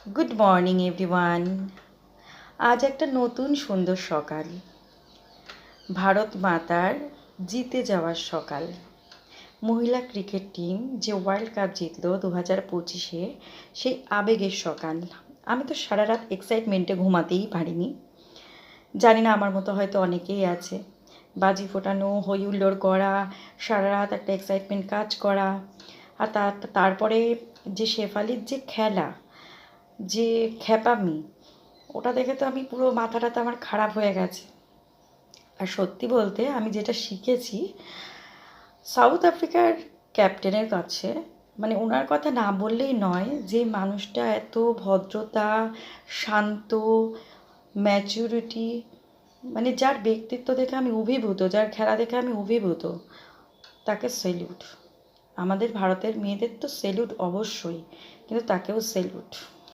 Good morning everyone. আজ একটা নতুন সুন্দর সকাল, ভারত মাতার জিতে যাওয়ার সকাল। মহিলা ক্রিকেট টিম যে ওয়ার্ল্ড কাপ জিতলো 2025-এ, সেই আবেগের সকাল। আমি তো সারা রাত এক্সাইটমেন্টে ঘুমাতেই পারিনি। জানি না, আমার মতো হয়তো অনেকেই আছে। বাজি ফোটানো, হই হুল্লোড় করা, সারা রাত একটা এক্সাইটমেন্ট কাজ করা, আর তারপরে যে শেফালির যে খেলা, যে খ্যাপামি, ওটা দেখে তো আমি পুরো মাথাটা আমার খারাপ হয়ে গেছে। আর সত্যি বলতে আমি যেটা শিখেছি সাউথ আফ্রিকার ক্যাপ্টেনের কাছে, মানে ওনার কথা না বললেই নয়, যে মানুষটা এত ভদ্রতা, শান্ত, ম্যাচুরিটি, মানে যার ব্যক্তিত্ব দেখে আমি অভিভূত, যার খেলা দেখে আমি অভিভূত, তাকে সেলিউট। আমাদের ভারতের মেয়েদের তো সেলিউট অবশ্যই, কিন্তু তাকেও সেলিউট।